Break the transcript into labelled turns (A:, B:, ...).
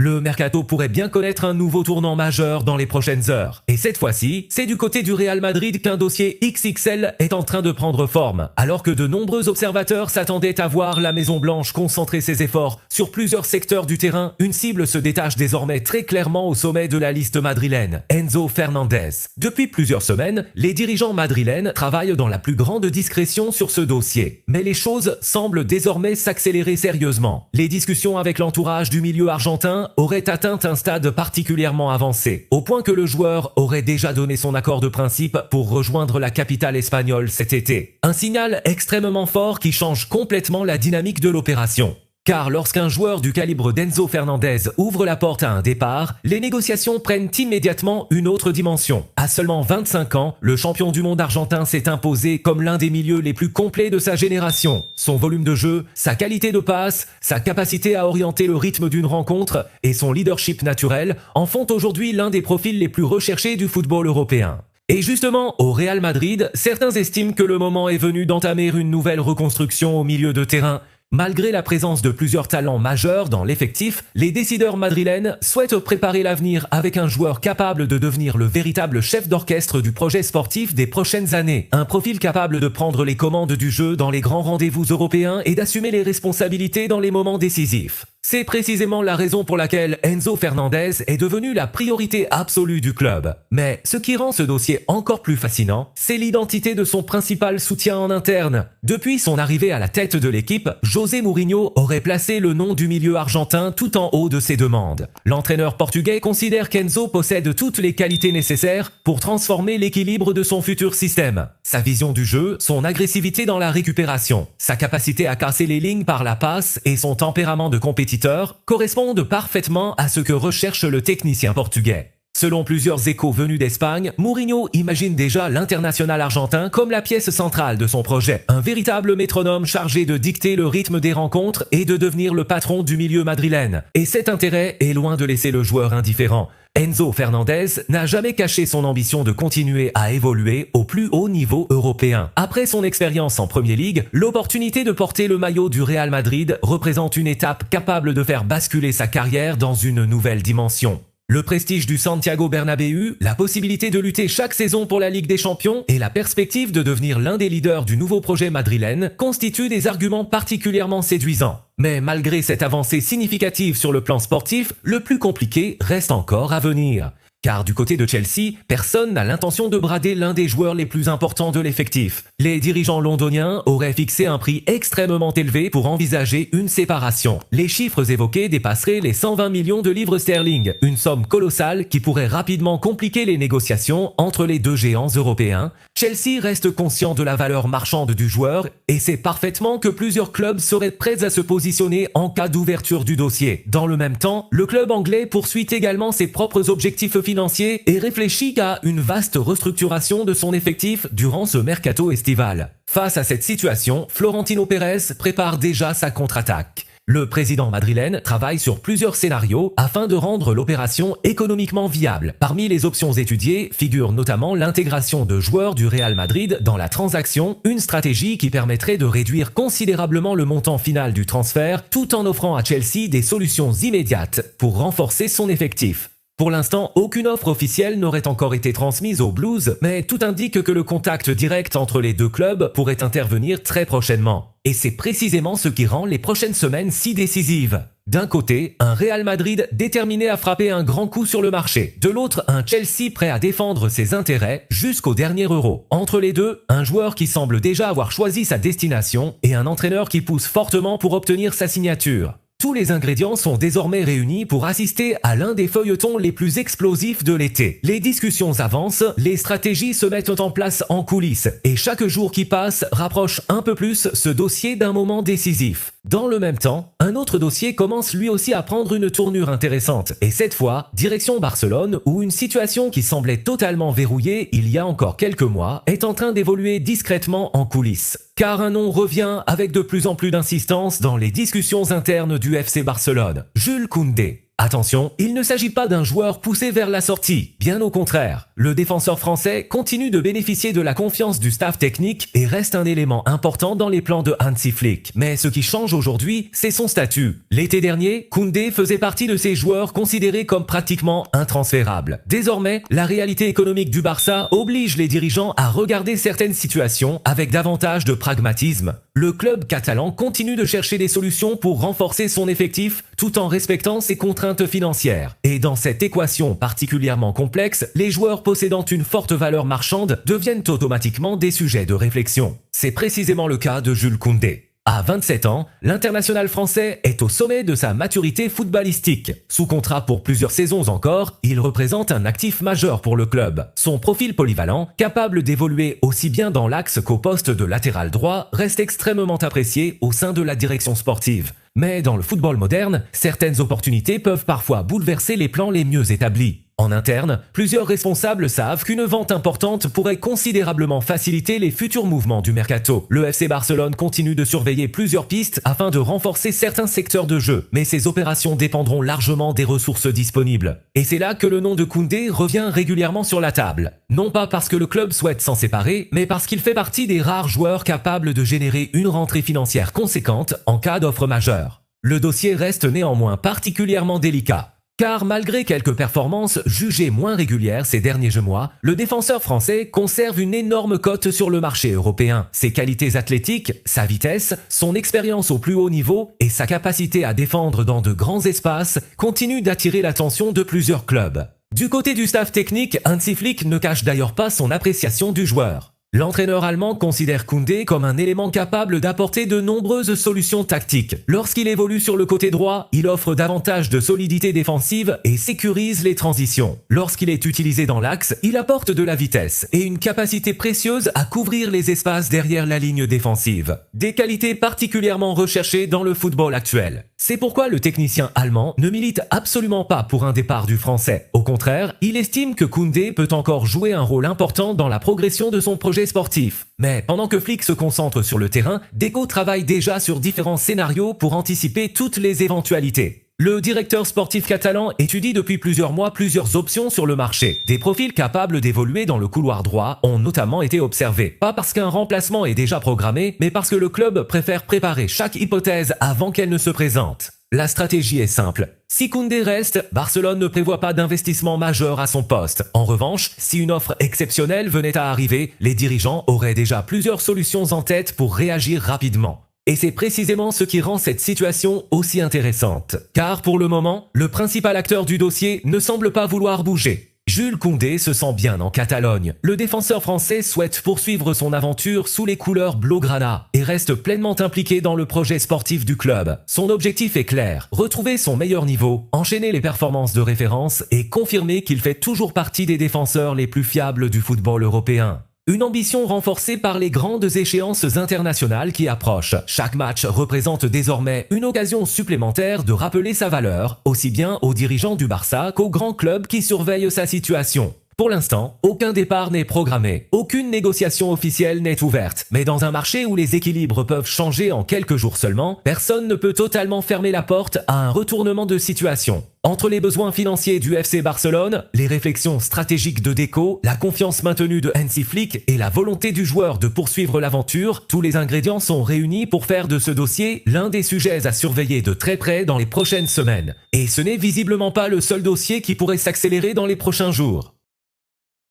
A: Le mercato pourrait bien connaître un nouveau tournant majeur dans les prochaines heures. Et cette fois-ci, c'est du côté du Real Madrid qu'un dossier XXL est en train de prendre forme. Alors que de nombreux observateurs s'attendaient à voir la Maison-Blanche concentrer ses efforts sur plusieurs secteurs du terrain, une cible se détache désormais très clairement au sommet de la liste madrilène, Enzo Fernandez. Depuis plusieurs semaines, les dirigeants madrilènes travaillent dans la plus grande discrétion sur ce dossier. Mais les choses semblent désormais s'accélérer sérieusement. Les discussions avec l'entourage du milieu argentin auraient atteint un stade particulièrement avancé, au point que le joueur aurait déjà donné son accord de principe pour rejoindre la capitale espagnole cet été. Un signal extrêmement fort qui change complètement la dynamique de l'opération. Car lorsqu'un joueur du calibre d'Enzo Fernandez ouvre la porte à un départ, les négociations prennent immédiatement une autre dimension. À seulement 25 ans, le champion du monde argentin s'est imposé comme l'un des milieux les plus complets de sa génération. Son volume de jeu, sa qualité de passe, sa capacité à orienter le rythme d'une rencontre et son leadership naturel en font aujourd'hui l'un des profils les plus recherchés du football européen. Et justement, au Real Madrid, certains estiment que le moment est venu d'entamer une nouvelle reconstruction au milieu de terrain. Malgré la présence de plusieurs talents majeurs dans l'effectif, les décideurs madrilènes souhaitent préparer l'avenir avec un joueur capable de devenir le véritable chef d'orchestre du projet sportif des prochaines années. Un profil capable de prendre les commandes du jeu dans les grands rendez-vous européens et d'assumer les responsabilités dans les moments décisifs. C'est précisément la raison pour laquelle Enzo Fernandez est devenu la priorité absolue du club. Mais ce qui rend ce dossier encore plus fascinant, c'est l'identité de son principal soutien en interne. Depuis son arrivée à la tête de l'équipe, José Mourinho aurait placé le nom du milieu argentin tout en haut de ses demandes. L'entraîneur portugais considère qu'Enzo possède toutes les qualités nécessaires pour transformer l'équilibre de son futur système. Sa vision du jeu, son agressivité dans la récupération, sa capacité à casser les lignes par la passe et son tempérament de compétiteur correspondent parfaitement à ce que recherche le technicien portugais. Selon plusieurs échos venus d'Espagne, Mourinho imagine déjà l'international argentin comme la pièce centrale de son projet, un véritable métronome chargé de dicter le rythme des rencontres et de devenir le patron du milieu madrilène. Et cet intérêt est loin de laisser le joueur indifférent. Enzo Fernandez n'a jamais caché son ambition de continuer à évoluer au plus haut niveau européen. Après son expérience en Premier League, l'opportunité de porter le maillot du Real Madrid représente une étape capable de faire basculer sa carrière dans une nouvelle dimension. Le prestige du Santiago Bernabéu, la possibilité de lutter chaque saison pour la Ligue des Champions et la perspective de devenir l'un des leaders du nouveau projet madrilène constituent des arguments particulièrement séduisants. Mais malgré cette avancée significative sur le plan sportif, le plus compliqué reste encore à venir. Car du côté de Chelsea, personne n'a l'intention de brader l'un des joueurs les plus importants de l'effectif. Les dirigeants londoniens auraient fixé un prix extrêmement élevé pour envisager une séparation. Les chiffres évoqués dépasseraient les 120 millions de livres sterling, une somme colossale qui pourrait rapidement compliquer les négociations entre les deux géants européens. Chelsea reste conscient de la valeur marchande du joueur et sait parfaitement que plusieurs clubs seraient prêts à se positionner en cas d'ouverture du dossier. Dans le même temps, le club anglais poursuit également ses propres objectifs financiers et réfléchit à une vaste restructuration de son effectif durant ce mercato estival. Face à cette situation, Florentino Pérez prépare déjà sa contre-attaque. Le président madrilène travaille sur plusieurs scénarios afin de rendre l'opération économiquement viable. Parmi les options étudiées figure notamment l'intégration de joueurs du Real Madrid dans la transaction, une stratégie qui permettrait de réduire considérablement le montant final du transfert tout en offrant à Chelsea des solutions immédiates pour renforcer son effectif. Pour l'instant, aucune offre officielle n'aurait encore été transmise aux Blues, mais tout indique que le contact direct entre les deux clubs pourrait intervenir très prochainement. Et c'est précisément ce qui rend les prochaines semaines si décisives. D'un côté, un Real Madrid déterminé à frapper un grand coup sur le marché. De l'autre, un Chelsea prêt à défendre ses intérêts jusqu'au dernier euro. Entre les deux, un joueur qui semble déjà avoir choisi sa destination et un entraîneur qui pousse fortement pour obtenir sa signature. Tous les ingrédients sont désormais réunis pour assister à l'un des feuilletons les plus explosifs de l'été. Les discussions avancent, les stratégies se mettent en place en coulisses, et chaque jour qui passe rapproche un peu plus ce dossier d'un moment décisif. Dans le même temps, un autre dossier commence lui aussi à prendre une tournure intéressante, et cette fois, direction Barcelone, où une situation qui semblait totalement verrouillée il y a encore quelques mois est en train d'évoluer discrètement en coulisses. Car un nom revient avec de plus en plus d'insistance dans les discussions internes du FC Barcelone, Jules Koundé. Attention, il ne s'agit pas d'un joueur poussé vers la sortie, bien au contraire. Le défenseur français continue de bénéficier de la confiance du staff technique et reste un élément important dans les plans de Hansi Flick. Mais ce qui change aujourd'hui, c'est son statut. L'été dernier, Koundé faisait partie de ces joueurs considérés comme pratiquement intransférables. Désormais, la réalité économique du Barça oblige les dirigeants à regarder certaines situations avec davantage de pragmatisme. Le club catalan continue de chercher des solutions pour renforcer son effectif tout en respectant ses contraintes financières. Et dans cette équation particulièrement complexe, les joueurs possédant une forte valeur marchande deviennent automatiquement des sujets de réflexion. C'est précisément le cas de Jules Koundé. À 27 ans, l'international français est au sommet de sa maturité footballistique. Sous contrat pour plusieurs saisons encore, il représente un actif majeur pour le club. Son profil polyvalent, capable d'évoluer aussi bien dans l'axe qu'au poste de latéral droit, reste extrêmement apprécié au sein de la direction sportive. Mais dans le football moderne, certaines opportunités peuvent parfois bouleverser les plans les mieux établis. En interne, plusieurs responsables savent qu'une vente importante pourrait considérablement faciliter les futurs mouvements du mercato. Le FC Barcelone continue de surveiller plusieurs pistes afin de renforcer certains secteurs de jeu, mais ces opérations dépendront largement des ressources disponibles. Et c'est là que le nom de Koundé revient régulièrement sur la table. Non pas parce que le club souhaite s'en séparer, mais parce qu'il fait partie des rares joueurs capables de générer une rentrée financière conséquente en cas d'offre majeure. Le dossier reste néanmoins particulièrement délicat. Car malgré quelques performances jugées moins régulières ces derniers mois, le défenseur français conserve une énorme cote sur le marché européen. Ses qualités athlétiques, sa vitesse, son expérience au plus haut niveau et sa capacité à défendre dans de grands espaces continuent d'attirer l'attention de plusieurs clubs. Du côté du staff technique, Hansi Flick ne cache d'ailleurs pas son appréciation du joueur. L'entraîneur allemand considère Koundé comme un élément capable d'apporter de nombreuses solutions tactiques. Lorsqu'il évolue sur le côté droit, il offre davantage de solidité défensive et sécurise les transitions. Lorsqu'il est utilisé dans l'axe, il apporte de la vitesse et une capacité précieuse à couvrir les espaces derrière la ligne défensive. Des qualités particulièrement recherchées dans le football actuel. C'est pourquoi le technicien allemand ne milite absolument pas pour un départ du français. Au contraire, il estime que Koundé peut encore jouer un rôle important dans la progression de son projet sportif. Mais pendant que Flick se concentre sur le terrain, Deco travaille déjà sur différents scénarios pour anticiper toutes les éventualités. Le directeur sportif catalan étudie depuis plusieurs mois plusieurs options sur le marché. Des profils capables d'évoluer dans le couloir droit ont notamment été observés. Pas parce qu'un remplacement est déjà programmé, mais parce que le club préfère préparer chaque hypothèse avant qu'elle ne se présente. La stratégie est simple. Si Koundé reste, Barcelone ne prévoit pas d'investissement majeur à son poste. En revanche, si une offre exceptionnelle venait à arriver, les dirigeants auraient déjà plusieurs solutions en tête pour réagir rapidement. Et c'est précisément ce qui rend cette situation aussi intéressante. Car pour le moment, le principal acteur du dossier ne semble pas vouloir bouger. Jules Koundé se sent bien en Catalogne. Le défenseur français souhaite poursuivre son aventure sous les couleurs blaugrana et reste pleinement impliqué dans le projet sportif du club. Son objectif est clair, retrouver son meilleur niveau, enchaîner les performances de référence et confirmer qu'il fait toujours partie des défenseurs les plus fiables du football européen. Une ambition renforcée par les grandes échéances internationales qui approchent. Chaque match représente désormais une occasion supplémentaire de rappeler sa valeur, aussi bien aux dirigeants du Barça qu'aux grands clubs qui surveillent sa situation. Pour l'instant, aucun départ n'est programmé, aucune négociation officielle n'est ouverte. Mais dans un marché où les équilibres peuvent changer en quelques jours seulement, personne ne peut totalement fermer la porte à un retournement de situation. Entre les besoins financiers du FC Barcelone, les réflexions stratégiques de Deco, la confiance maintenue de Hansi Flick et la volonté du joueur de poursuivre l'aventure, tous les ingrédients sont réunis pour faire de ce dossier l'un des sujets à surveiller de très près dans les prochaines semaines. Et ce n'est visiblement pas le seul dossier qui pourrait s'accélérer dans les prochains jours.